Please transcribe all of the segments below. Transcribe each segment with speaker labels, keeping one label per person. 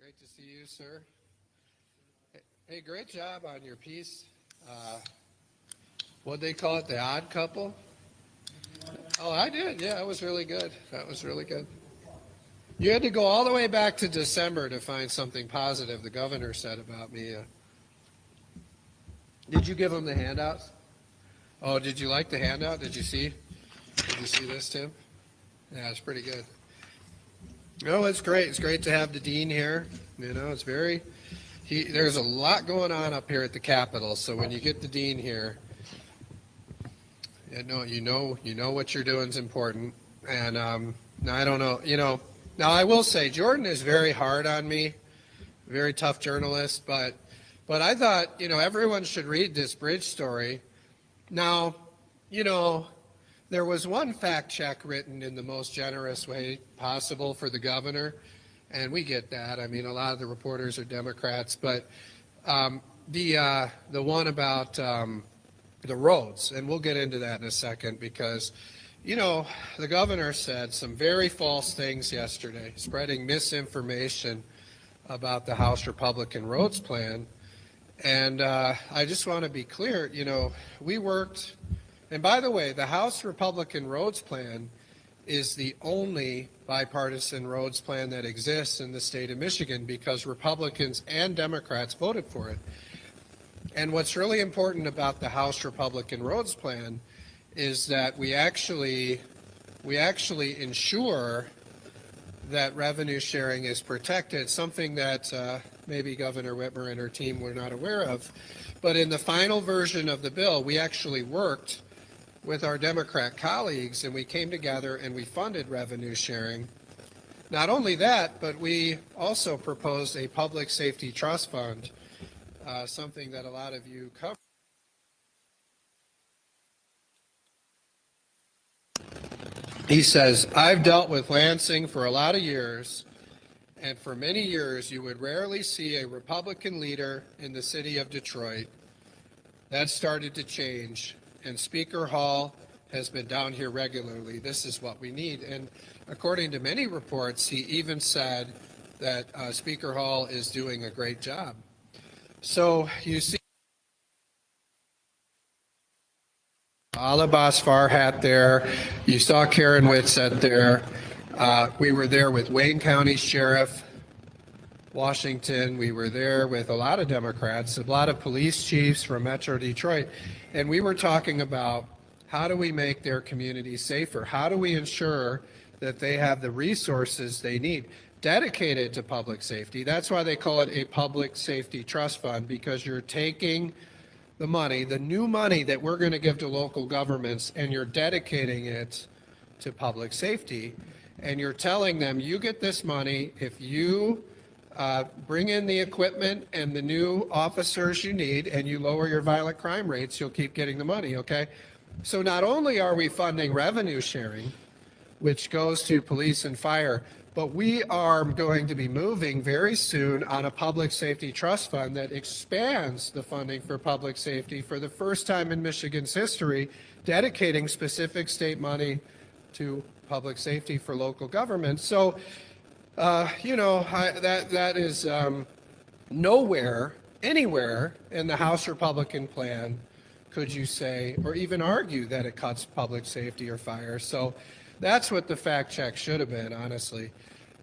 Speaker 1: Great to see you, sir. Hey, great job on your piece. What'd they call it? The Odd Couple? Oh, I did. Yeah, it was really good. That was really good. You had to go all the way back to December to find something positive the governor said about me. Did you give him the handouts? Oh, did you like the handout? Did you see? Did you see this, Tim? Yeah, it's pretty good. Oh, it's great. It's great to have the dean here. You know, it's very. There's a lot going on up here at the Capitol. So when you get the dean here, you know what you're doing is important. And now I don't know. Now I will say Jordan is very hard on me, very tough journalist. But I thought everyone should read this bridge story. Now, there was one fact check written in the most generous way possible for the governor, and we get that. I mean, a lot of the reporters are Democrats, but the one about the roads, and we'll get into that in a second because, the governor said some very false things yesterday, spreading misinformation about the House Republican roads plan. And I just want to be clear, we worked. And by the way, the House Republican roads plan is the only bipartisan roads plan that exists in the state of Michigan because Republicans and Democrats voted for it. And what's really important about the House Republican roads plan is that we actually ensure that revenue sharing is protected, something that maybe Governor Whitmer and her team were not aware of. But in the final version of the bill, we actually worked with our Democrat colleagues, and we came together and we funded revenue sharing. Not only that, but we also proposed a public safety trust fund, something that a lot of you covered. He says, I've dealt with Lansing for a lot of years, and for many years you would rarely see a Republican leader in the city of Detroit. That started to change. And Speaker Hall has been down here regularly. This is what we need. And according to many reports, he even said that Speaker Hall is doing a great job. So you see Alabas Farhat there. You saw Karen Whitsett there. We were there with Wayne County Sheriff Washington. We were there with a lot of Democrats, a lot of police chiefs from Metro Detroit. And we were talking about how do we make their communities safer? How do we ensure that they have the resources they need dedicated to public safety? That's why they call it a public safety trust fund, because you're taking the money, the new money that we're going to give to local governments, and you're dedicating it to public safety. And you're telling them, you get this money if you bring in the equipment and the new officers you need, and you lower your violent crime rates, you'll keep getting the money, okay? So not only are we funding revenue sharing, which goes to police and fire, but we are going to be moving very soon on a public safety trust fund that expands the funding for public safety for the first time in Michigan's history, dedicating specific state money to public safety for local government. So that is nowhere, anywhere in the House Republican plan could you say or even argue that it cuts public safety or fire. So that's what the fact check should have been, honestly.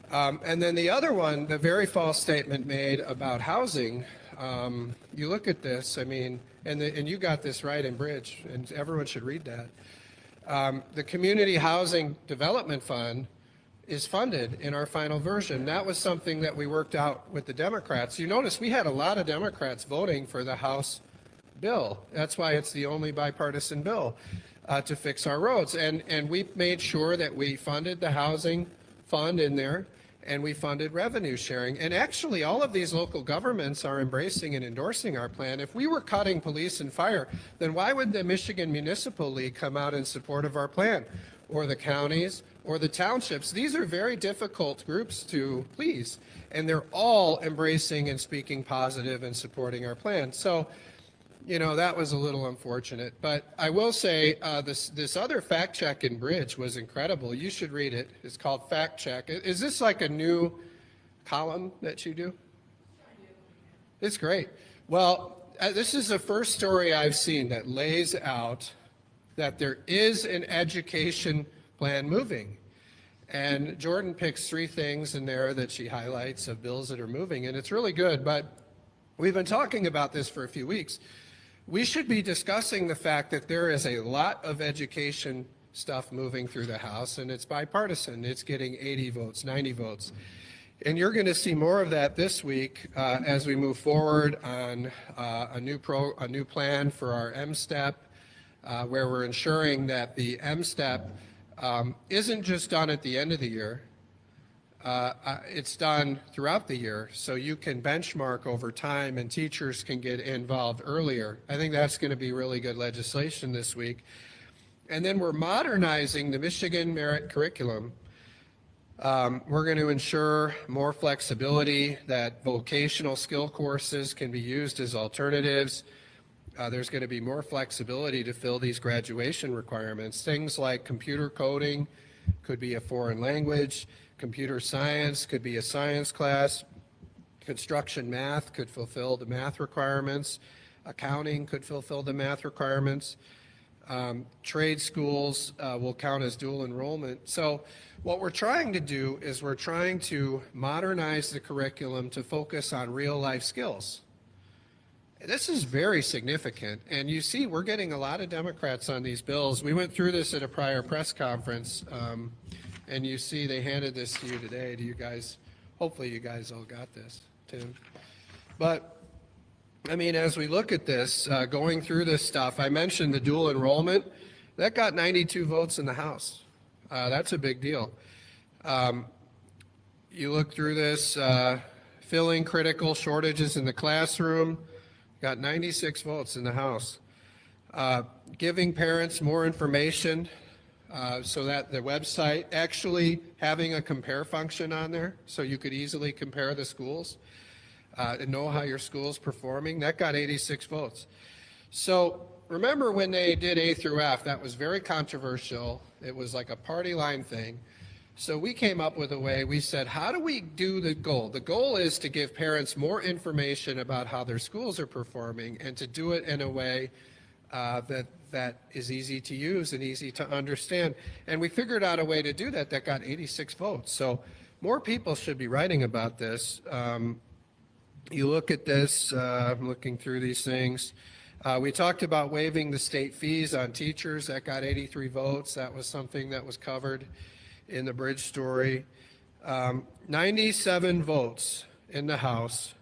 Speaker 1: And then the other one, the very false statement made about housing. You look at this, I mean, and you got this right in Bridge, and everyone should read that. The Community Housing Development Fund is funded in our final version. That was something that we worked out with the Democrats. You notice we had a lot of Democrats voting for the House bill. That's why it's the only bipartisan bill to fix our roads. And we made sure that we funded the housing fund in there, and we funded revenue sharing. And actually, all of these local governments are embracing and endorsing our plan. If we were cutting police and fire, then why would the Michigan Municipal League come out in support of our plan? Or the counties, or the townships? These are very difficult groups to please, and they're all embracing and speaking positive and supporting our plan. So, that was a little unfortunate. But I will say this other fact check in Bridge was incredible. You should read it. It's called Fact Check. Is this like a new column that you do? It's great. Well, this is the first story I've seen that lays out that there is an education plan moving. And Jordan picks 3 things in there that she highlights of bills that are moving, and it's really good. But we've been talking about this for a few weeks. We should be discussing the fact that there is a lot of education stuff moving through the House, and it's bipartisan. It's getting 80 votes, 90 votes. And you're going to see more of that this week as we move forward on a new plan for our M-STEP, where we're ensuring that the M-STEP isn't just done at the end of the year. It's done throughout the year, so you can benchmark over time and teachers can get involved earlier. I think that's going to be really good legislation this week. And then we're modernizing the Michigan Merit Curriculum. We're going to ensure more flexibility, that vocational skill courses can be used as alternatives. There's going to be more flexibility to fill these graduation requirements. Things like computer coding could be a foreign language, computer science could be a science class, construction math could fulfill the math requirements, accounting could fulfill the math requirements. Trade schools will count as dual enrollment. So what we're trying to do is we're trying to modernize the curriculum to focus on real life skills. This is very significant, and you see we're getting a lot of Democrats on these bills. We went through this at a prior press conference, and you see they handed this to you today. Do you guys, hopefully you guys all got this too. But I mean, as we look at this, going through this stuff, I mentioned the dual enrollment. That got 92 votes in the House. That's a big deal. You look through this, filling critical shortages in the classroom, got 96 votes in the House. Giving parents more information so that the website actually having a compare function on there so you could easily compare the schools and know how your school's performing. That got 86 votes. So remember when they did A through F, that was very controversial. It was like a party line thing. So we came up with a way, we said, how do we do the goal? The goal is to give parents more information about how their schools are performing and to do it in a way that is easy to use and easy to understand. And we figured out a way to do that that got 86 votes. So more people should be writing about this. You look at this, I'm looking through these things. We talked about waiving the state fees on teachers. That got 83 votes. That was something that was covered in the bridge story. 97 votes in the House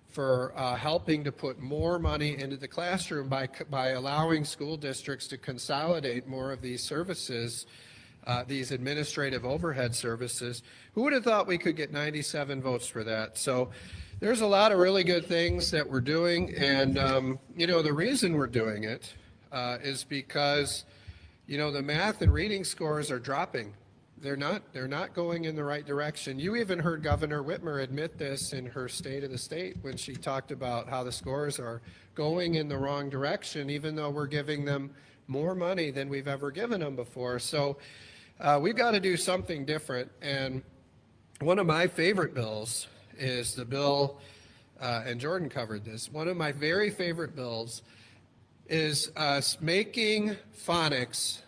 Speaker 1: for helping to put more money into the classroom by allowing school districts to consolidate more of these services, these administrative overhead services. Who would have thought we could get 97 votes for that? So there's a lot of really good things that we're doing, and you know, the reason we're doing it is because, you know, the math and reading scores are dropping. They're not going in the right direction. You even heard Governor Whitmer admit this in her State of the State when she talked about how the scores are going in the wrong direction, even though we're giving them more money than we've ever given them before. So we've got to do something different. And one of my favorite bills is the bill, and Jordan covered this, one of my very favorite bills is making phonics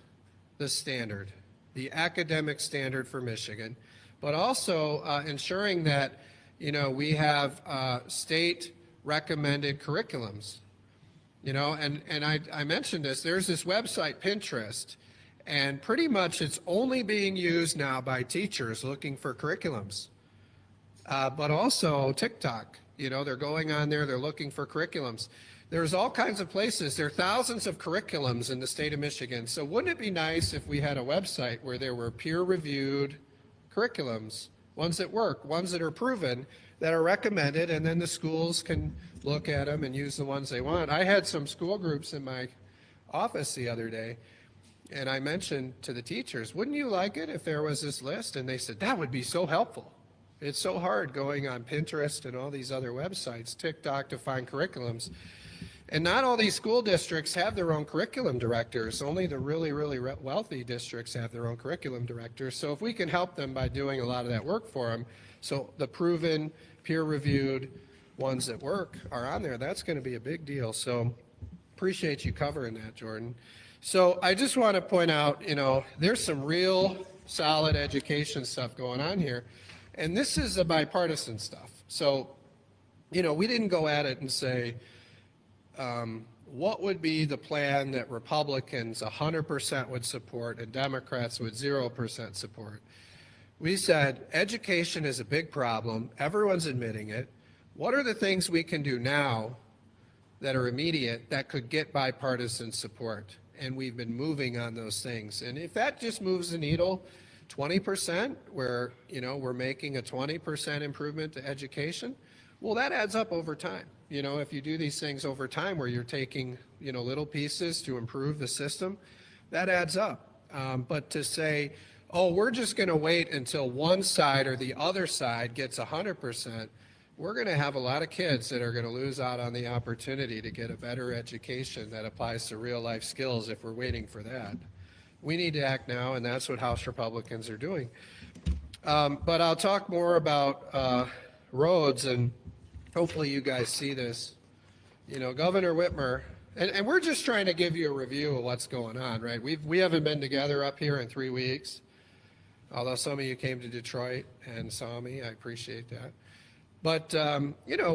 Speaker 1: the standard, the academic standard for Michigan, but also ensuring that, you know, we have state recommended curriculums. You know, and I mentioned this, there's this website, Pinterest, and pretty much it's only being used now by teachers looking for curriculums. But also TikTok, you know, they're going on there, they're looking for curriculums. There's all kinds of places. There are thousands of curriculums in the state of Michigan. So wouldn't it be nice if we had a website where there were peer-reviewed curriculums, ones that work, ones that are proven, that are recommended, and then the schools can look at them and use the ones they want. I had some school groups in my office the other day, and I mentioned to the teachers, wouldn't you like it if there was this list? And they said, that would be so helpful. It's so hard going on Pinterest and all these other websites, TikTok, to find curriculums. And not all these school districts have their own curriculum directors. Only the really, really wealthy districts have their own curriculum directors. So if we can help them by doing a lot of that work for them, so the proven, peer-reviewed ones that work are on there, that's going to be a big deal. So appreciate you covering that, Jordan. So I just want to point out, there's some real solid education stuff going on here. And this is the bipartisan stuff. So, we didn't go at it and say, what would be the plan that Republicans 100% would support and Democrats would 0% support? We said education is a big problem. Everyone's admitting it. What are the things we can do now that are immediate that could get bipartisan support? And we've been moving on those things. And if that just moves the needle 20%, where, we're making a 20% improvement to education, well, that adds up over time. If you do these things over time where you're taking, little pieces to improve the system, that adds up. But to say, oh, we're just going to wait until one side or the other side gets 100%, we're going to have a lot of kids that are going to lose out on the opportunity to get a better education that applies to real life skills if we're waiting for that. We need to act now, and that's what House Republicans are doing. But I'll talk more about roads, and hopefully you guys see this. Governor Whitmer, and we're just trying to give you a review of what's going on, right? We haven't been together up here in 3 weeks, although some of you came to Detroit and saw me. I appreciate that. But,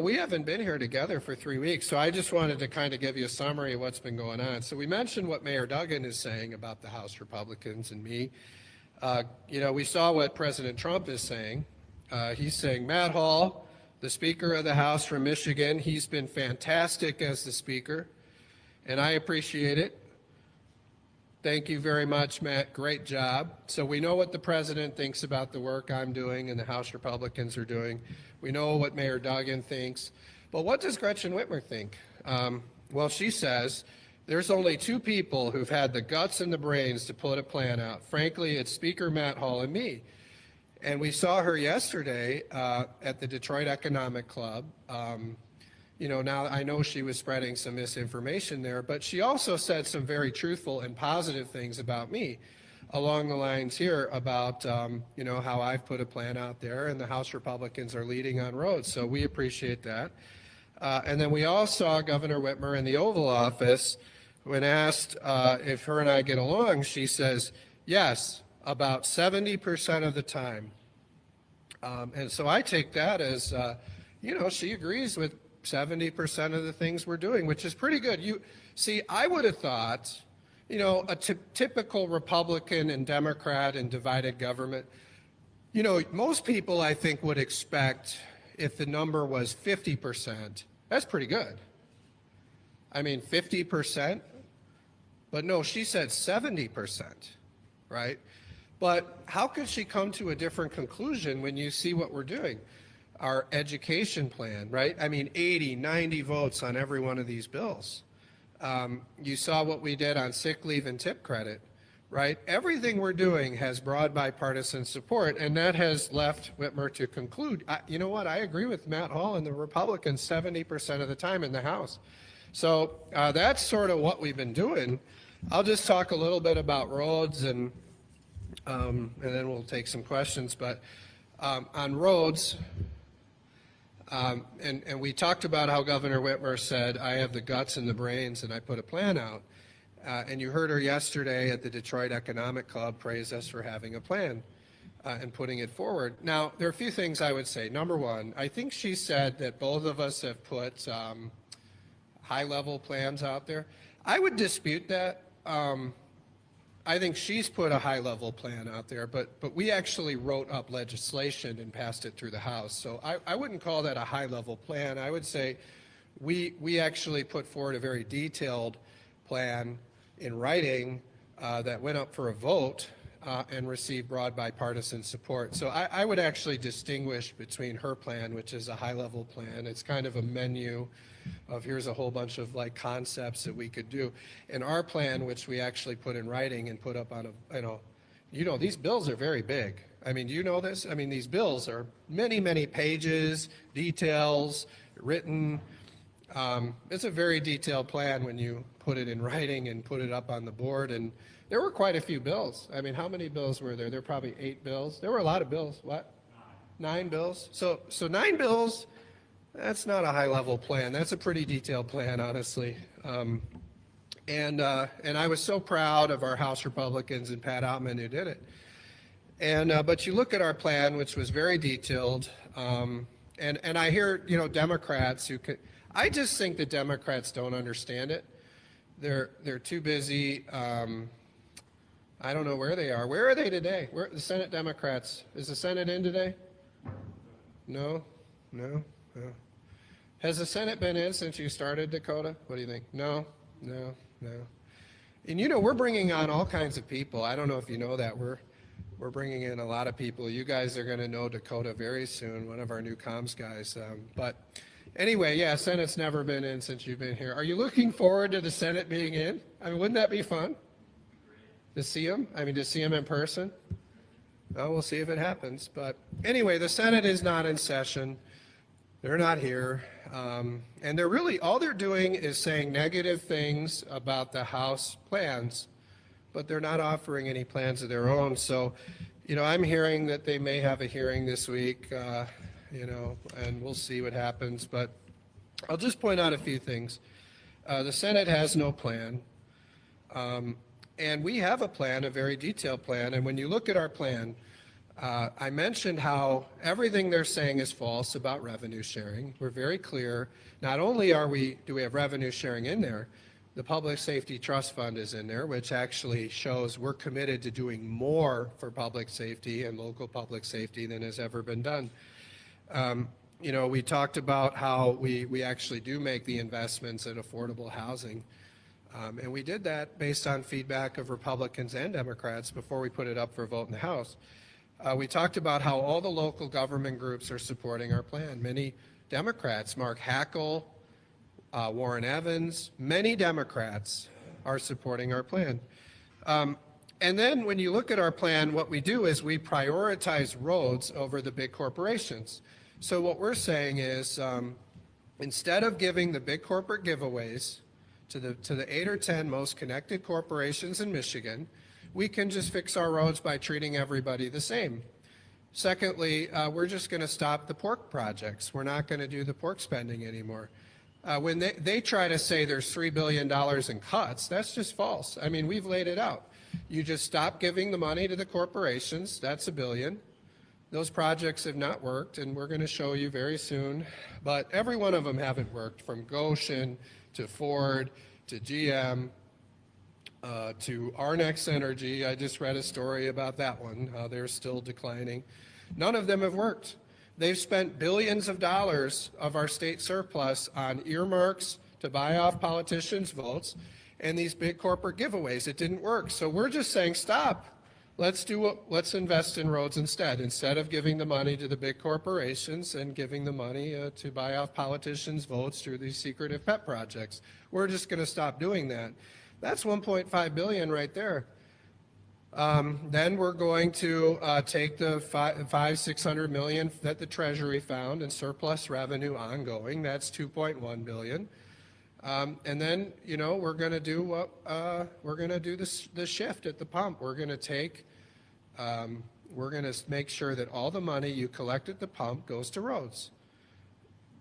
Speaker 1: we haven't been here together for 3 weeks, so I just wanted to kind of give you a summary of what's been going on. So we mentioned what Mayor Duggan is saying about the House Republicans and me. We saw what President Trump is saying. He's saying, Matt Hall, the Speaker of the House from Michigan, he's been fantastic as the Speaker, and I appreciate it. Thank you very much, Matt. Great job. So we know what the President thinks about the work I'm doing and the House Republicans are doing. We know what Mayor Duggan thinks. But what does Gretchen Whitmer think? Well, she says, there's only 2 people who've had the guts and the brains to put a plan out. Frankly, it's Speaker Matt Hall and me. And we saw her yesterday at the Detroit Economic Club. Now I know she was spreading some misinformation there, but she also said some very truthful and positive things about me along the lines here about, how I've put a plan out there and the House Republicans are leading on roads. So we appreciate that. And then we all saw Governor Whitmer in the Oval Office. When asked if her and I get along, she says, yes, about 70% of the time. And so I take that as, she agrees with 70% of the things we're doing, which is pretty good. I would have thought, a typical Republican and Democrat and divided government, most people I think would expect if the number was 50%, that's pretty good. 50%, but no, she said 70%, right? But how could she come to a different conclusion when you see what we're doing? Our education plan, right? 80, 90 votes on every one of these bills. You saw what we did on sick leave and tip credit, right? Everything we're doing has broad bipartisan support, and that has left Whitmer to conclude, you know what, I agree with Matt Hall and the Republicans 70% of the time in the House. So that's sort of what we've been doing. I'll just talk a little bit about roads and then we'll take some questions. But on roads, and we talked about how Governor Whitmer said, I have the guts and the brains and I put a plan out. And you heard her yesterday at the Detroit Economic Club praise us for having a plan and putting it forward. Now, there are a few things I would say. Number one, I think she said that both of us have put high-level plans out there. I would dispute that. I think she's put a high-level plan out there, but we actually wrote up legislation and passed it through the House. So I wouldn't call that a high-level plan. I would say we actually put forward a very detailed plan in writing that went up for a vote and received broad bipartisan support. So I would actually distinguish between her plan, which is a high-level plan. It's kind of a menu of here's a whole bunch of like concepts that we could do. And our plan, which we actually put in writing and put up on a, these bills are very big. Do you know this? These bills are many, many pages, details, written. It's a very detailed plan when you put it in writing and put it up on the board. And there were quite a few bills. I mean, how many bills were there? There were probably 8 bills. There were a lot of bills. What? 9 bills. So 9 bills. That's not a high-level plan. That's a pretty detailed plan, honestly. And I was so proud of our House Republicans and Pat Outman who did it. And but you look at our plan, which was very detailed, and I hear, you know, Democrats who could. I just think the Democrats don't understand it. They're too busy. I don't know where they are. Where are they today? Where the Senate Democrats? Is the Senate in today? No. Has the Senate been in since you started, Dakota? What do you think? No. And you know, we're bringing on all kinds of people. I don't know if you know that. We're bringing in a lot of people. You guys are going to know Dakota very soon, one of our new comms guys. But anyway, yeah, Senate's never been in since you've been here. Are you looking forward to the Senate being in? I mean, wouldn't that be fun? To see them? I mean, to see them in person? Well, we'll see if it happens. But anyway, the Senate is not in session. They're not here. And they're really, all they're doing is saying negative things about the House plans, but they're not offering any plans of their own. So, you know, I'm hearing that they may have a hearing this week, you know, and we'll see what happens. But I'll just point out a few things. The Senate has no plan. And we have a plan, a very detailed plan. And when you look at our plan, I mentioned how everything they're saying is false about revenue sharing. We're very clear. Not only do we have revenue sharing in there, the Public Safety Trust Fund is in there, which actually shows we're committed to doing more for public safety and local public safety than has ever been done. You know, we talked about how we actually do make the investments in affordable housing. And we did that based on feedback of Republicans and Democrats before we put it up for a vote in the House. We talked about how all the local government groups are supporting our plan. Many Democrats, Mark Hackel, Warren Evans, many Democrats are supporting our plan. And then when you look at our plan, what we do is we prioritize roads over the big corporations. So what we're saying is instead of giving the big corporate giveaways to the 8 or 10 most connected corporations in Michigan, we can just fix our roads by treating everybody the same. Secondly, we're just going to stop the pork projects. We're not going to do the pork spending anymore. When they try to say there's $3 billion in cuts, that's just false. I mean, we've laid it out. You just stop giving the money to the corporations. That's $1 billion. Those projects have not worked, and we're going to show you very soon. But every one of them haven't worked, from Goshen to Ford to GM to Arnex Energy. I just read a story about that one. They're still declining. None of them have worked. They've spent billions of dollars of our state surplus on earmarks to buy off politicians' votes and these big corporate giveaways. It didn't work. So we're just saying, stop. Let's invest in roads instead of giving the money to the big corporations and giving the money to buy off politicians' votes through these secretive pet projects. We're just going to stop doing that. That's $1.5 billion right there. Then we're going to take the $600 million that the Treasury found in surplus revenue ongoing. That's $2.1 billion. And then, you know, we're going to do what we're going to do the shift at the pump. We're going to make sure that all the money you collect at the pump goes to roads.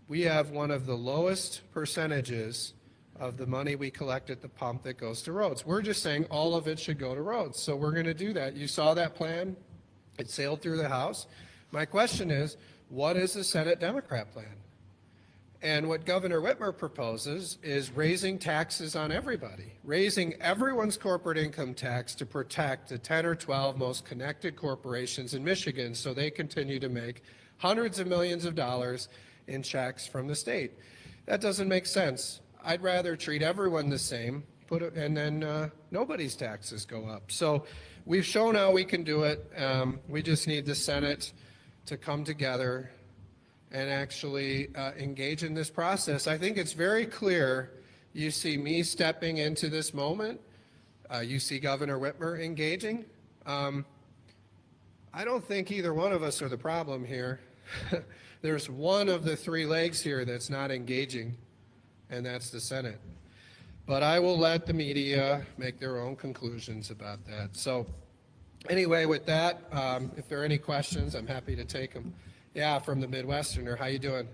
Speaker 1: We have one of the lowest percentages of the money we collect at the pump that goes to roads. We're just saying all of it should go to roads. So we're going to do that. You saw that plan. It sailed through the House. My question is, what is the Senate Democrat plan? And what Governor Whitmer proposes is raising taxes on everybody, raising everyone's corporate income tax to protect the 10 or 12 most connected corporations in Michigan so they continue to make hundreds of millions of dollars in checks from the state. That doesn't make sense. I'd rather treat everyone the same, and then nobody's taxes go up. So we've shown how we can do it. We just need the Senate to come together and actually engage in this process. I think it's very clear. You see me stepping into this moment. You see Governor Whitmer engaging. I don't think either one of us are the problem here. There's one of the 3 legs here that's not engaging. and that's the Senate. But I will let the media make their own conclusions about that. So anyway, with that, if there are any questions, I'm happy to take them. Yeah, from the Midwesterner. How you doing?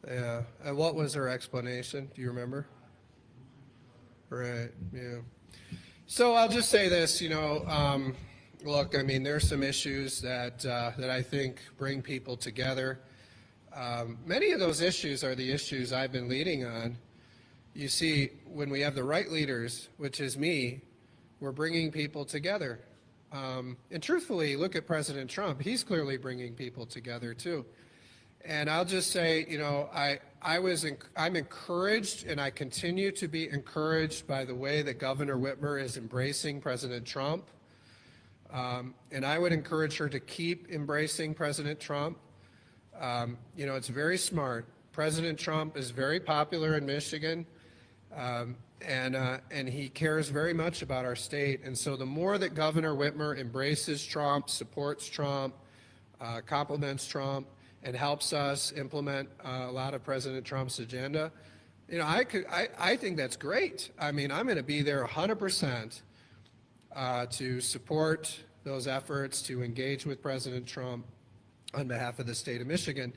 Speaker 1: Yeah. And what was her explanation? Do you remember? Right. Yeah. So I'll just say this, look, I mean, there's some issues that I think bring people together. Many of those issues are the issues I've been leading on. You see, when we have the right leaders, which is me, we're bringing people together. And truthfully, look at President Trump. He's clearly bringing people together too. And I'll just say, I'm encouraged, and I continue to be encouraged by the way that Governor Whitmer is embracing President Trump. And I would encourage her to keep embracing President Trump. It's very smart. President Trump is very popular in Michigan, and he cares very much about our state. And so the more that Governor Whitmer embraces Trump, supports Trump, compliments Trump, and helps us implement a lot of President Trump's agenda, I think that's great. I mean, I'm going to be there 100% to support those efforts to engage with President Trump on behalf of the state of Michigan.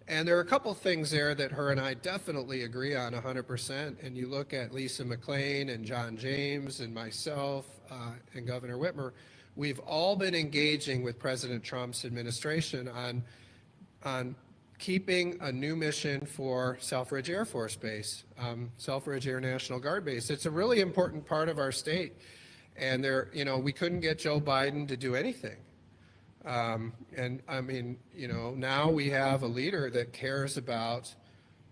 Speaker 1: And there are a couple things there that her and I definitely agree on 100%. And you look at Lisa McClain and John James and myself and Governor Whitmer, we've all been engaging with President Trump's administration on keeping a new mission for Selfridge Air Force Base, Selfridge Air National Guard Base. It's a really important part of our state. And we couldn't get Joe Biden to do anything. And I mean, now we have a leader that cares about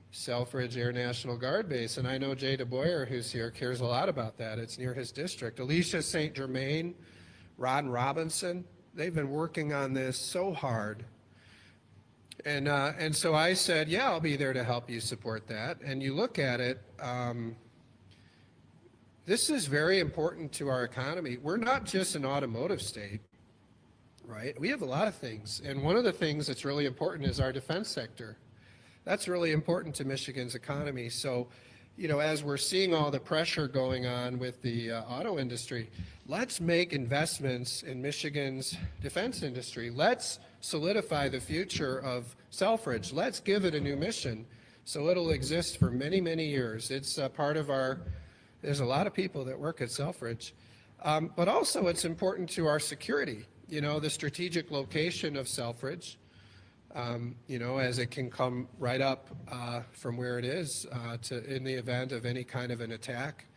Speaker 1: Selfridge Air National Guard Base. And I know Jay DeBoyer, who's here, cares a lot about that. It's near his district. Alicia St. Germain, Ron Robinson, they've been working on this so hard. And so I said, yeah, I'll be there to help you support that. And you look at it, this is very important to our economy. We're not just an automotive state, right? We have a lot of things. And one of the things that's really important is our defense sector. That's really important to Michigan's economy. So, as we're seeing all the pressure going on with the auto industry, let's make investments in Michigan's defense industry. Let's solidify the future of Selfridge. Let's give it a new mission so it'll exist for many, many years. It's part of there's a lot of people that work at Selfridge. But also it's important to our security. The strategic location of Selfridge, as it can come right up from where it is in the event of any kind of an attack.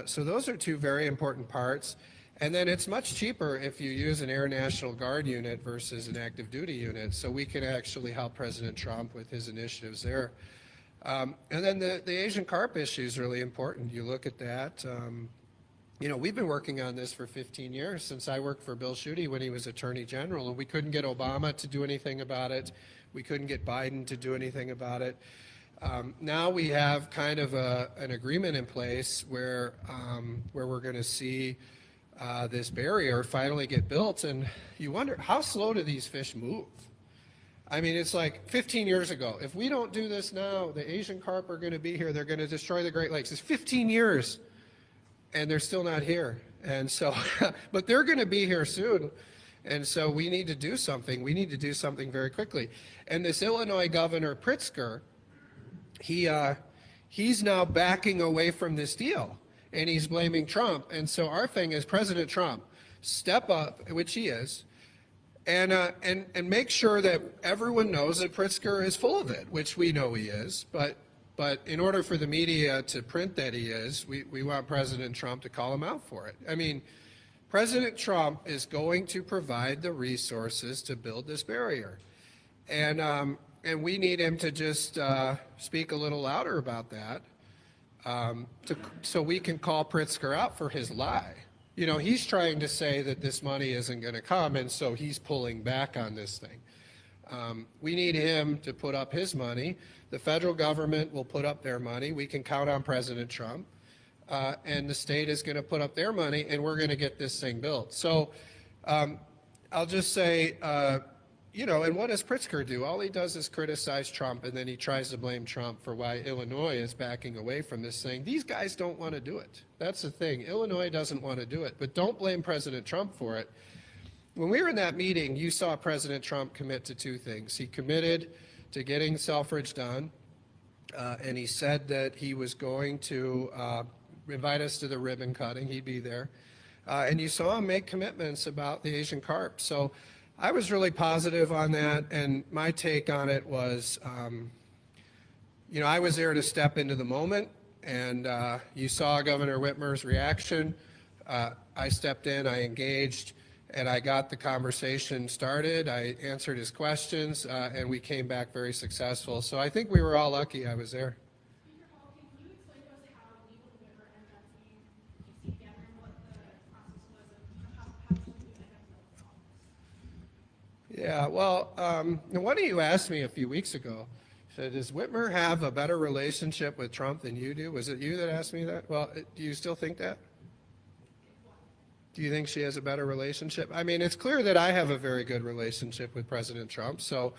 Speaker 1: So those are two very important parts. And then it's much cheaper if you use an Air National Guard unit versus an active duty unit. So we can actually help President Trump with his initiatives there. And then the Asian carp issue is really important. You look at that. We've been working on this for 15 years since I worked for Bill Schuette when he was Attorney General, and we couldn't get Obama to do anything about it. We couldn't get Biden to do anything about it. Now we have kind of an agreement in place where we're going to see this barrier finally get built, and you wonder, how slow do these fish move? I mean, it's like 15 years ago. If we don't do this now, the Asian carp are going to be here. They're going to destroy the Great Lakes. It's 15 years, and they're still not here. And so, but they're going to be here soon. And so we need to do something. We need to do something very quickly. And this Illinois Governor Pritzker, he's now backing away from this deal, and he's blaming Trump. And so our thing is, President Trump, step up, which he is, and make sure that everyone knows that Pritzker is full of it, which we know he is. But in order for the media to print that he is, we want President Trump to call him out for it. I mean, President Trump is going to provide the resources to build this barrier. And we need him to just speak a little louder about that so we can call Pritzker out for his lie. He's trying to say that this money isn't going to come, and so he's pulling back on this thing. We need him to put up his money. The federal government will put up their money. We can count on President Trump. and the state is going to put up their money, and we're going to get this thing built. So I'll just say, you know, and what does Pritzker do? All he does is criticize Trump, and then he tries to blame Trump for why Illinois is backing away from this thing. These guys don't want to do it. That's the thing. Illinois doesn't want to do it, but don't blame President Trump for it. When we were in that meeting, you saw President Trump commit to two things. He committed to getting Selfridge done, and he said that he was going to invite us to the ribbon cutting. He'd be there. And you saw him make commitments about the Asian carp. So I was really positive on that, and my take on it was, you know, I was there to step into the moment, and you saw Governor Whitmer's reaction. I stepped in, I engaged, and I got the conversation started. I answered his questions, and we came back very successful. So I think we were all lucky I was there. Yeah, well, one of you asked me a few weeks ago, said, does Whitmer have a better relationship with Trump than you do? Was it you that asked me that? Well, do you still think that? Do you think she has a better relationship? I mean, it's clear that I have a very good relationship with President Trump. So,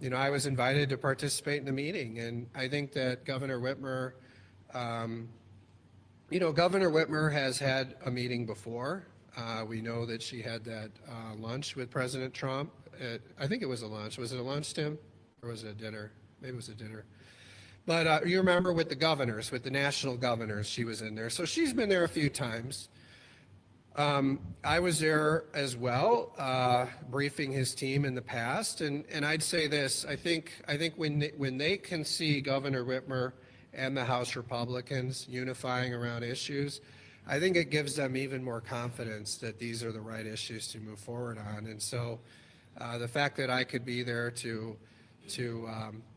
Speaker 1: you know, I was invited to participate in the meeting, and I think that Governor Whitmer, you know, Governor Whitmer has had a meeting before. We know that she had that lunch with President Trump. I think it was a lunch. Was it a lunch, Tim? Or was it a dinner? Maybe it was a dinner. But you remember with the governors, with the national governors, she was in there. So she's been there a few times. I was there as well, briefing his team in the past. And I'd say this, I think when they can see Governor Whitmer and the House Republicans unifying around issues, I think it gives them even more confidence that these are the right issues to move forward on. And so the fact that I could be there to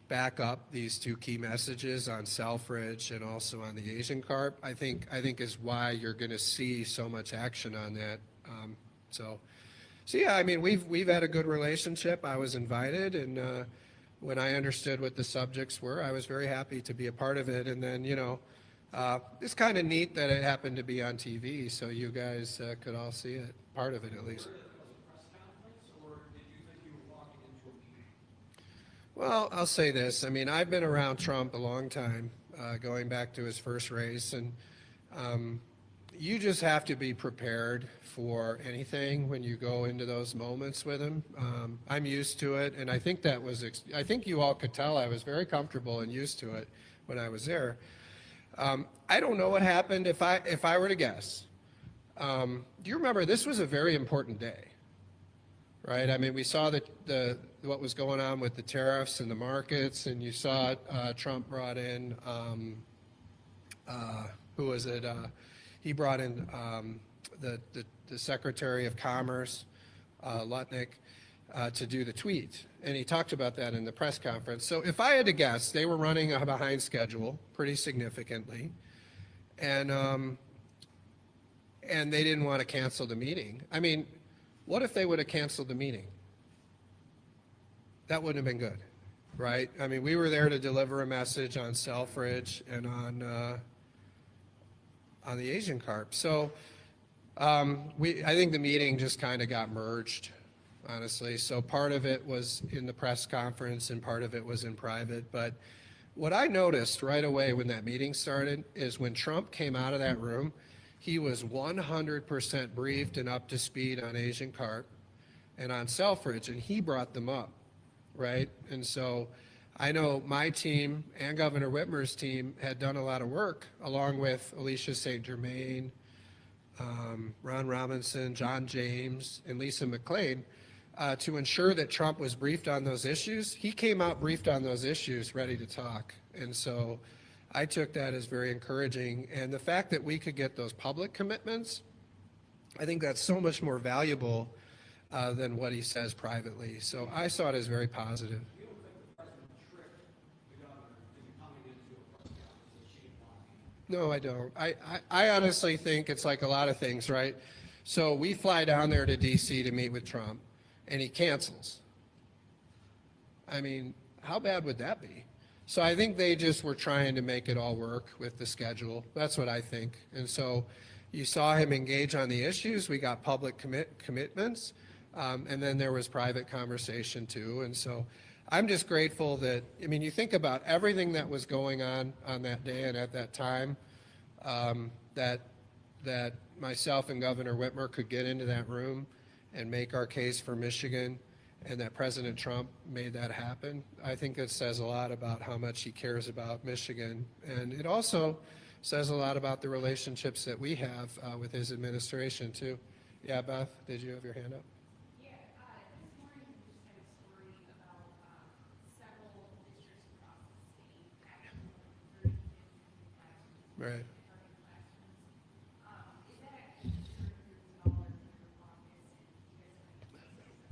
Speaker 1: back up these two key messages on Selfridge and also on the Asian carp, I think is why you're going to see so much action on that. So yeah, I mean, we've had a good relationship. I was invited, and when I understood what the subjects were, I was very happy to be a part of it. And then, you know, it's kind of neat that it happened to be on TV, so you guys could all see it, part of it at least. Well, I'll say this. I mean, I've been around Trump a long time, going back to his first race, and you just have to be prepared for anything when you go into those moments with him. I'm used to it, and I think I think you all could tell I was very comfortable and used to it when I was there. I don't know what happened. If I were to guess, do you remember this was a very important day, right? I mean, we saw what was going on with the tariffs and the markets, and you saw Trump brought in who was it? He brought in the Secretary of Commerce, Lutnick, to do the tweet, and he talked about that in the press conference. So if I had to guess, they were running behind schedule pretty significantly, and they didn't want to cancel the meeting. I mean, what if they would have canceled the meeting? That wouldn't have been good, right? I mean, we were there to deliver a message on Selfridge and on the Asian carp. So I think the meeting just kind of got merged, honestly. So part of it was in the press conference and part of it was in private. But what I noticed right away when that meeting started is when Trump came out of that room, he was 100% briefed and up to speed on Asian carp and on Selfridge, and he brought them up, right? And so I know my team and Governor Whitmer's team had done a lot of work along with Alicia St. Germain, Ron Robinson, John James, and Lisa McClain, to ensure that Trump was briefed on those issues. He came out briefed on those issues, ready to talk. And so I took that as very encouraging. And the fact that we could get those public commitments, I think that's so much more valuable than what he says privately. So I saw it as very positive. No, I don't. I honestly think it's like a lot of things, right? So we fly down there to D.C. to meet with Trump, and he cancels. I mean, how bad would that be? So I think they just were trying to make it all work with the schedule. That's what I think. And so you saw him engage on the issues. We got public commitments, and then there was private conversation too. And so I'm just grateful that, I mean, you think about everything that was going on that day and at that time, that myself and Governor Whitmer could get into that room and make our case for Michigan, and that President Trump made that happen. I think it says a lot about how much he cares about Michigan, and it also says a lot about the relationships that we have with his administration too. Yeah, Beth, did you have your hand up?
Speaker 2: Yeah, this morning we just had a story about several districts across the state having 30 classrooms.
Speaker 1: Right.
Speaker 2: Is that actually $30,000 in your pockets, and you guys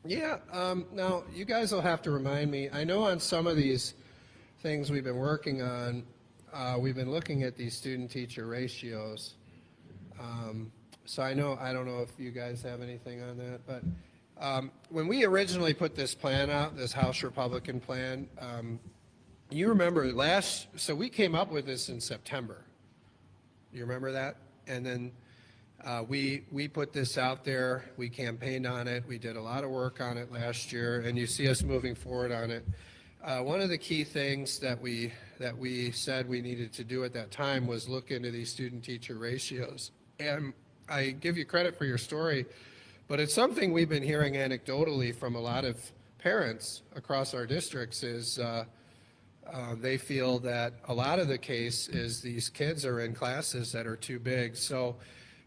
Speaker 1: Yeah, now you guys will have to remind me. I know on some of these things we've been working on, we've been looking at these student-teacher ratios. So I don't know if you guys have anything on that, but when we originally put this plan out, this House Republican plan, you remember so we came up with this in September. You remember that? And then we put this out there, we campaigned on it, we did a lot of work on it last year, and you see us moving forward on it. One of the key things that we said we needed to do at that time was look into these student-teacher ratios. And I give you credit for your story, but it's something we've been hearing anecdotally from a lot of parents across our districts is they feel that a lot of the case is these kids are in classes that are too big. So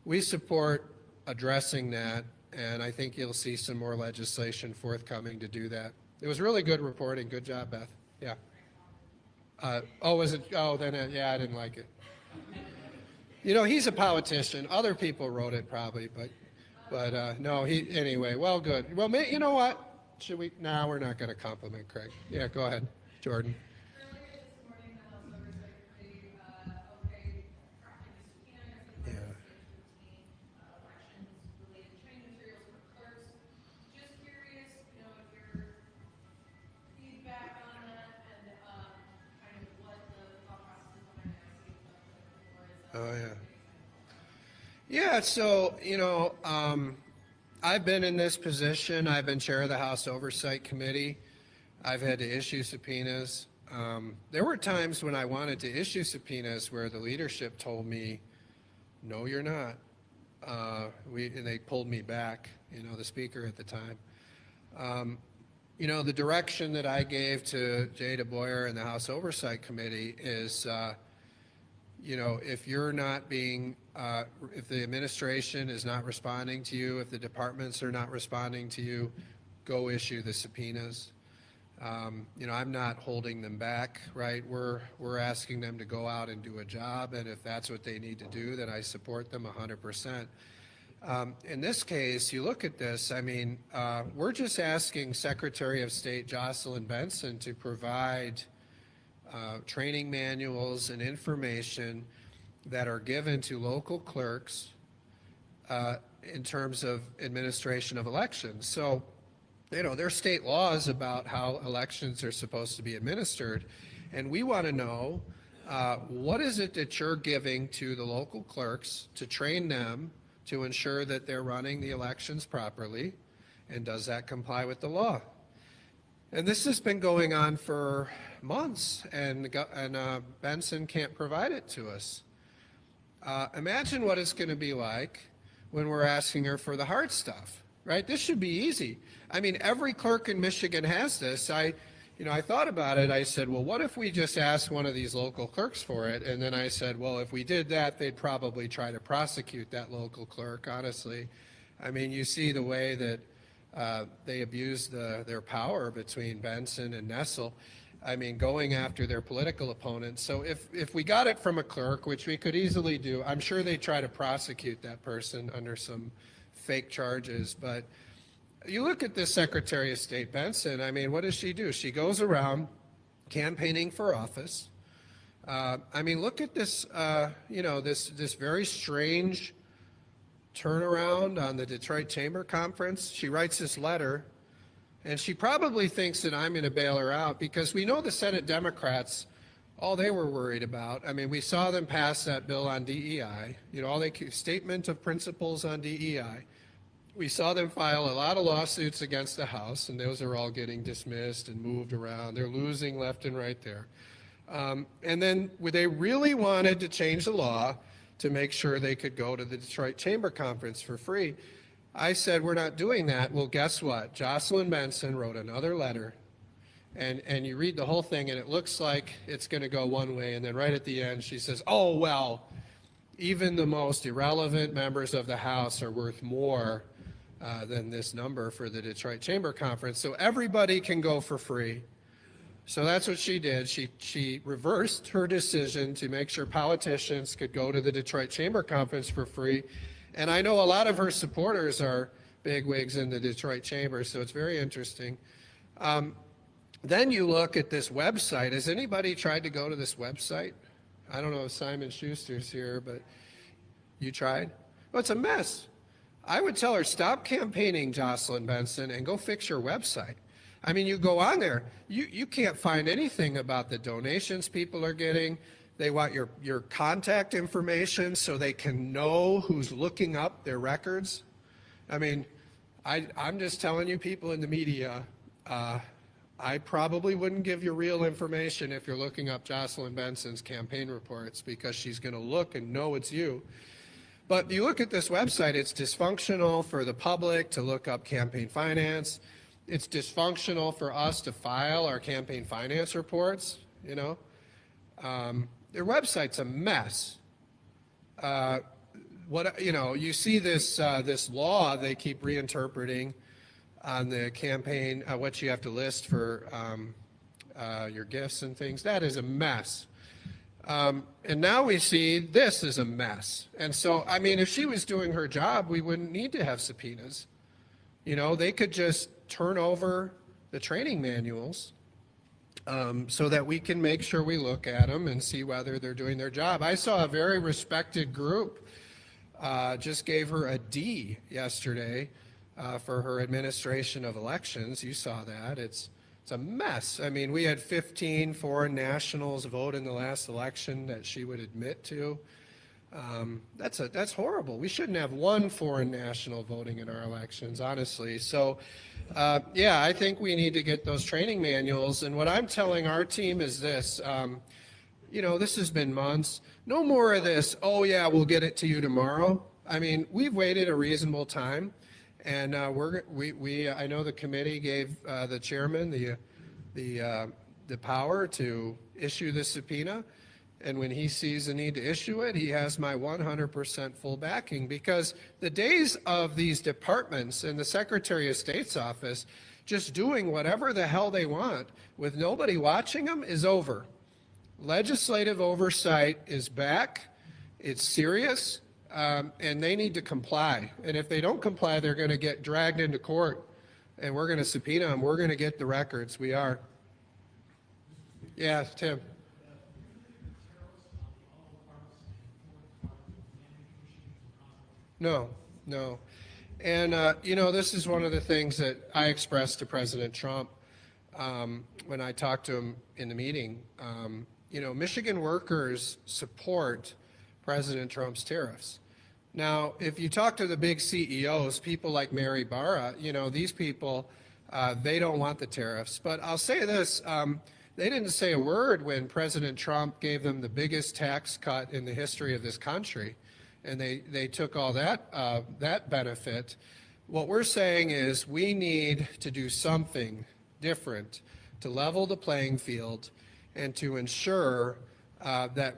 Speaker 1: we support addressing that, and I think you'll see some more legislation forthcoming to do that. It was really good reporting. Good job, Beth. Yeah. Was it? Oh, then, yeah, I didn't like it. You know, he's a politician. Other people wrote it probably, but no, anyway, well, good. Well, you know what? Should we? No, we're not going to compliment Craig. Yeah, go ahead, Jordan.
Speaker 2: Earlier this morning, the House Oversight Committee okayed crafting a subpoena against the legislature to obtain elections-related training materials for clerks. Just curious, you know, if your feedback on that and kind of what the thought process is behind that. I see the
Speaker 1: Oh, yeah. Yeah, so, you know, I've been in this position. I've been chair of the House Oversight Committee. I've had to issue subpoenas. There were times when I wanted to issue subpoenas where the leadership told me, no, you're not. And they pulled me back, you know, the speaker at the time. You know, the direction that I gave to Jay DeBoyer and the House Oversight Committee is, you know, if you're not being, if the administration is not responding to you, if the departments are not responding to you, go issue the subpoenas. You know, I'm not holding them back, right? We're asking them to go out and do a job, and if that's what they need to do, then I support them 100%. In this case, you look at this, I mean, we're just asking Secretary of State Jocelyn Benson to provide training manuals and information that are given to local clerks in terms of administration of elections. So, you know, there's state laws about how elections are supposed to be administered, and we want to know what is it that you're giving to the local clerks to train them to ensure that they're running the elections properly, and does that comply with the law? And this has been going on for months, and Benson can't provide it to us. Imagine what it's going to be like when we're asking her for the hard stuff, right? This should be easy. I mean, every clerk in Michigan has this. I thought about it. I said, well, what if we just asked one of these local clerks for it? And then I said, well, if we did that, they'd probably try to prosecute that local clerk, honestly. I mean, you see the way that they abuse their power between Benson and Nessel. I mean, going after their political opponents. So if we got it from a clerk, which we could easily do, I'm sure they'd try to prosecute that person under some fake charges. But you look at this Secretary of State Benson, I mean, what does she do? She goes around campaigning for office. I mean, look at this, you know, this very strange turnaround on the Detroit Chamber Conference. She writes this letter, And she probably thinks that I'm going to bail her out because we know the Senate Democrats, all they were worried about. I mean, we saw them pass that bill on DEI, all they statement of principles on DEI. We saw them file a lot of lawsuits against the House, and those are all getting dismissed and moved around. They're losing left and right there. And then they really wanted to change the law to make sure they could go to the Detroit Chamber Conference for free. I said, we're not doing that. Well, guess what? Jocelyn Benson wrote another letter, and you read the whole thing, and it looks like it's going to go one way, and then right at the end, she says, oh, well, even the most irrelevant members of the House are worth more than this number for the Detroit Chamber Conference, so everybody can go for free. So that's what she did. She reversed her decision to make sure politicians could go to the Detroit Chamber Conference for free. And I know a lot of her supporters are bigwigs in the Detroit Chamber, so it's very interesting. Then you look at this website. Has anybody tried to go to this website? I don't know if Simon Schuster's here, but you tried? Well, it's a mess. I would tell her, stop campaigning, Jocelyn Benson, and go fix your website. I mean, you go on there, you can't find anything about the donations people are getting. They want your contact information so they can know who's looking up their records. I mean, I'm just telling you, people in the media, I probably wouldn't give you real information if you're looking up Jocelyn Benson's campaign reports, because she's going to look and know it's you. But you look at this website, it's dysfunctional for the public to look up campaign finance. It's dysfunctional for us to file our campaign finance reports, Their website's a mess. You see this law they keep reinterpreting on the campaign, what you have to list for your gifts and things. That is a mess. And now we see this is a mess. And so, I mean, if she was doing her job, we wouldn't need to have subpoenas. They could just turn over the training manuals so that we can make sure we look at them and see whether they're doing their job. I saw a very respected group just gave her a D yesterday for her administration of elections. You saw that. It's a mess. I mean, we had 15 foreign nationals vote in the last election that she would admit to. That's horrible. We shouldn't have one foreign national voting in our elections, honestly. So, yeah, I think we need to get those training manuals. And what I'm telling our team is this, this has been months. No more of this, oh, yeah, we'll get it to you tomorrow. I mean, we've waited a reasonable time. And I know the committee gave the chairman the power to issue the subpoena. And when he sees the need to issue it, he has my 100% full backing, because the days of these departments and the Secretary of State's office just doing whatever the hell they want with nobody watching them is over. Legislative oversight is back. It's serious, and they need to comply. And if they don't comply, they're going to get dragged into court, and we're going to subpoena them. We're going to get the records. We are. Yeah, Tim. No. And, this is one of the things that I expressed to President Trump when I talked to him in the meeting. Michigan workers support President Trump's tariffs. Now, if you talk to the big CEOs, people like Mary Barra, these people, they don't want the tariffs. But I'll say this, they didn't say a word when President Trump gave them the biggest tax cut in the history of this country. And they took all that benefit. What we're saying is we need to do something different to level the playing field and to ensure that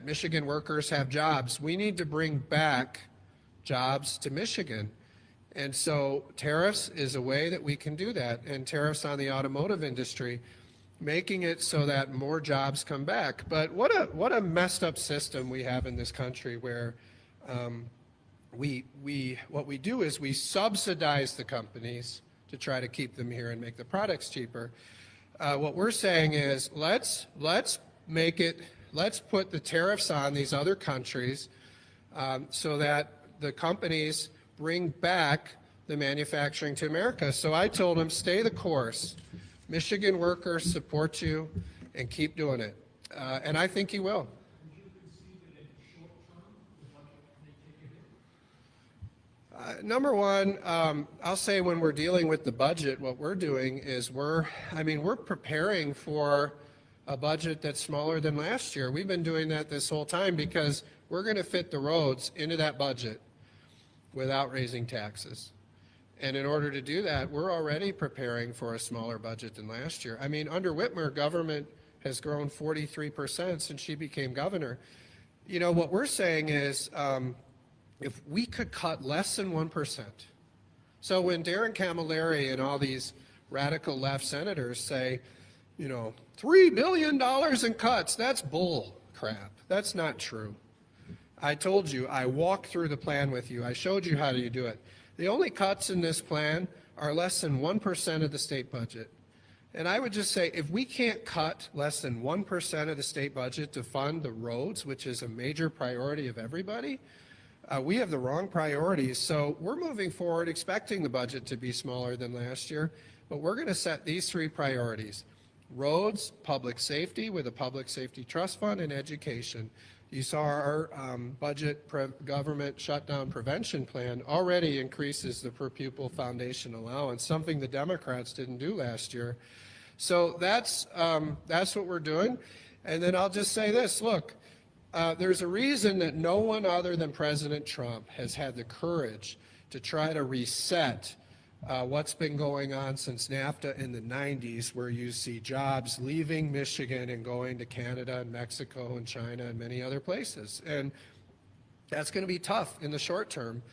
Speaker 1: Michigan workers have jobs. We need to bring back jobs to Michigan. And so tariffs is a way that we can do that, and tariffs on the automotive industry, making it so that more jobs come back. But what a messed up system we have in this country, where what we do is we subsidize the companies to try to keep them here and make the products cheaper. What we're saying is let's put the tariffs on these other countries so that the companies bring back the manufacturing to America. So I told him, stay the course. Michigan workers support you and keep doing it. And I think he will. Number one, I'll say when we're dealing with the budget, what we're doing is we're preparing for a budget that's smaller than last year. We've been doing that this whole time because we're going to fit the roads into that budget without raising taxes. And in order to do that, we're already preparing for a smaller budget than last year. I mean, under Whitmer, government has grown 43% since she became governor. You know, what we're saying is, if we could cut less than 1%. So when Darren Camilleri and all these radical left senators say, you know, $3 billion in cuts, that's bull crap. That's not true. I told you, I walked through the plan with you. I showed you how to do it. The only cuts in this plan are less than 1% of the state budget. And I would just say, if we can't cut less than 1% of the state budget to fund the roads, which is a major priority of everybody, we have the wrong priorities. So we're moving forward expecting the budget to be smaller than last year, but we're going to set these three priorities: roads, public safety with a public safety trust fund, and education. You saw our government shutdown prevention plan already increases the per pupil foundation allowance, something the Democrats didn't do last year. So that's what we're doing. And then I'll just say this, look, there's a reason that no one other than President Trump has had the courage to try to reset what's been going on since NAFTA in the 90s, where you see jobs leaving Michigan and going to Canada and Mexico and China and many other places. And that's going to be tough in the short term,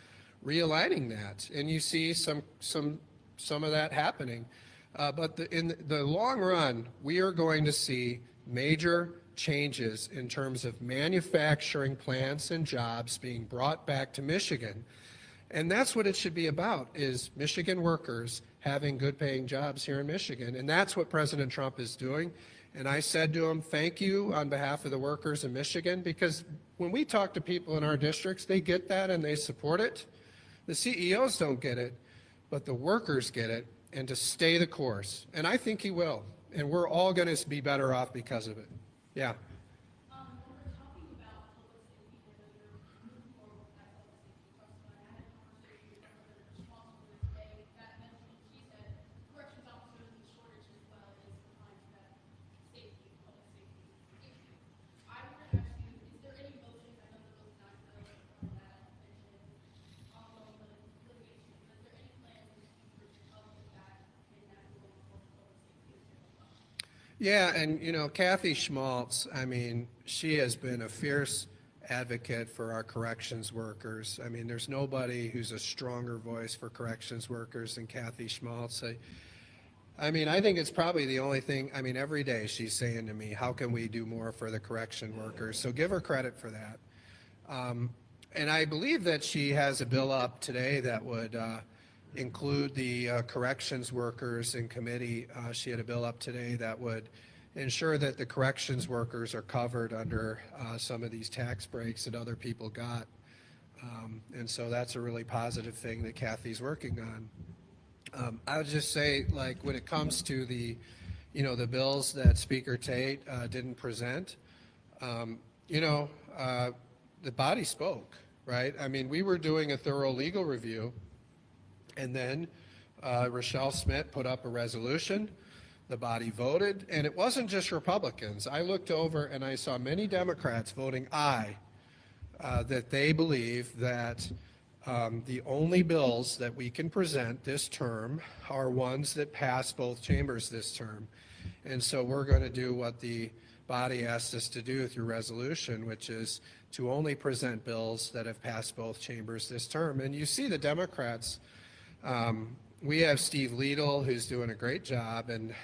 Speaker 1: realigning that. And you see some of that happening. But in the long run, we are going to see major changes in terms of manufacturing plants and jobs being brought back to Michigan. And that's what it should be about, is Michigan workers having good paying jobs here in Michigan. And that's what President Trump is doing. And I said to him, thank you on behalf of the workers in Michigan, because when we talk to people in our districts, they get that and they support it. The CEOs don't get it, but the workers get it, and to stay the course. And I think he will. And we're all going to be better off because of it. Yeah.
Speaker 2: When we're talking about public safety, whether you're moving forward with that public safety trust fund, I had a conversation with someone that's responsible today that mentioned, she said, corrections officers and the shortage as well is behind that safety, public safety issue. I want to ask you, is there any motions, I know there was not that mentioned ongoing litigation, but is there any plans in the future of that in that going forward public safety issue as well?
Speaker 1: Yeah, and you know, Kathy Schmaltz, I mean, she has been a fierce advocate for our corrections workers. I mean, there's nobody who's a stronger voice for corrections workers than Kathy Schmaltz. I mean, I think it's probably the only thing, I mean, every day she's saying to me, how can we do more for the correction workers? So give her credit for that. And I believe that she has a bill up today that would include the corrections workers in committee. She had a bill up today that would ensure that the corrections workers are covered under some of these tax breaks that other people got. And so that's a really positive thing that Kathy's working on. I would just say, like, when it comes to the bills that Speaker Tate didn't present, the body spoke, right? I mean, we were doing a thorough legal review, and then Rochelle Smith put up a resolution. The body voted, and it wasn't just Republicans. I looked over and I saw many Democrats voting aye, that they believe that the only bills that we can present this term are ones that pass both chambers this term. And so we're going to do what the body asked us to do through resolution, which is to only present bills that have passed both chambers this term. And you see the Democrats, we have Steve Liedel, who's doing a great job, and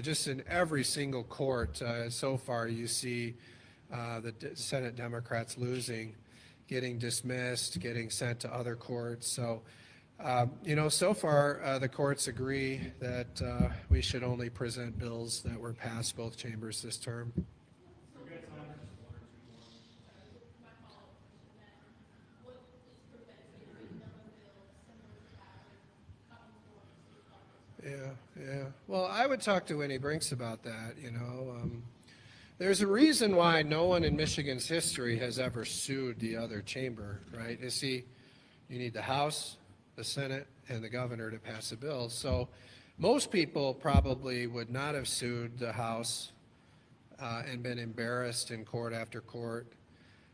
Speaker 1: just in every single court so far, you see the Senate Democrats losing, getting dismissed, getting sent to other courts. So, so far the courts agree that we should only present bills that were passed both chambers this term. would talk to Winnie Brinks about that, you know. There's a reason why no one in Michigan's history has ever sued the other chamber, right? You see, you need the House, the Senate, and the governor to pass a bill. So most people probably would not have sued the House and been embarrassed in court after court.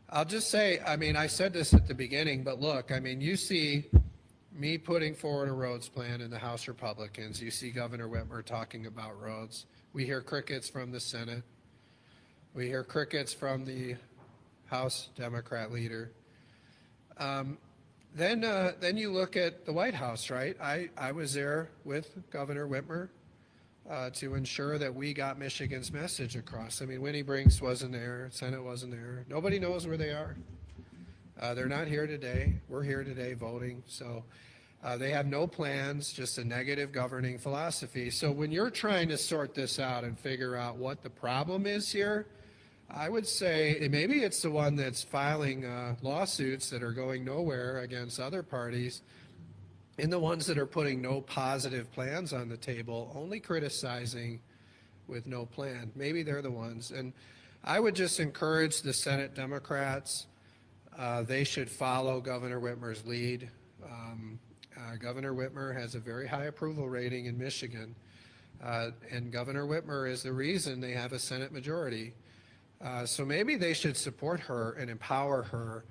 Speaker 1: I'll just say, I mean, I said this at the beginning, but look, I mean, you see me putting forward a roads plan in the House Republicans. You see Governor Whitmer talking about roads. We hear crickets from the Senate. We hear crickets from the House Democrat leader. Then you look at the White House, right? I was there with Governor Whitmer to ensure that we got Michigan's message across. I mean, Winnie Brinks wasn't there, Senate wasn't there. Nobody knows where they are. They're not here today. We're here today voting. So they have no plans, just a negative governing philosophy. So when you're trying to sort this out and figure out what the problem is here, I would say maybe it's the one that's filing lawsuits that are going nowhere against other parties, and the ones that are putting no positive plans on the table, only criticizing with no plan. Maybe they're the ones. And I would just encourage the Senate Democrats, they should follow Governor Whitmer's lead. Governor Whitmer has a very high approval rating in Michigan, and Governor Whitmer is the reason they have a Senate majority. So maybe they should support her and empower her.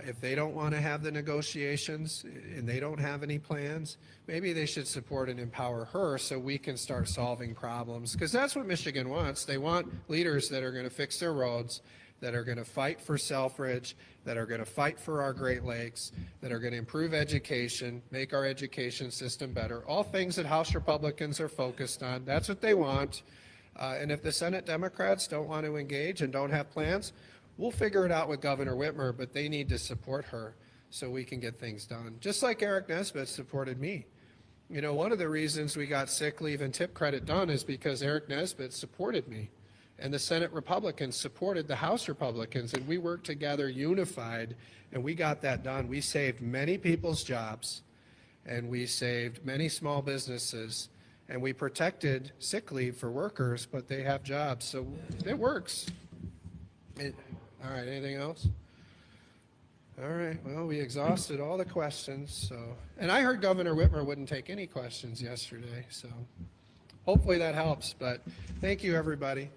Speaker 1: If they don't want to have the negotiations and they don't have any plans, maybe they should support and empower her so we can start solving problems. Because that's what Michigan wants. They want leaders that are going to fix their roads, that are going to fight for Selfridge, that are going to fight for our Great Lakes, that are going to improve education, make our education system better. All things that House Republicans are focused on. That's what they want. And if the Senate Democrats don't want to engage and don't have plans, we'll figure it out with Governor Whitmer, but they need to support her so we can get things done. Just like Eric Nesbitt supported me. You know, one of the reasons we got sick leave and tip credit done is because Eric Nesbitt supported me. And the Senate Republicans supported the House Republicans, and we worked together unified, and we got that done. We saved many people's jobs, and we saved many small businesses, and we protected sick leave for workers, but they have jobs, so it works. All right, anything else? All right, well, we exhausted all the questions, so. And I heard Governor Whitmer wouldn't take any questions yesterday, so hopefully that helps, but thank you, everybody.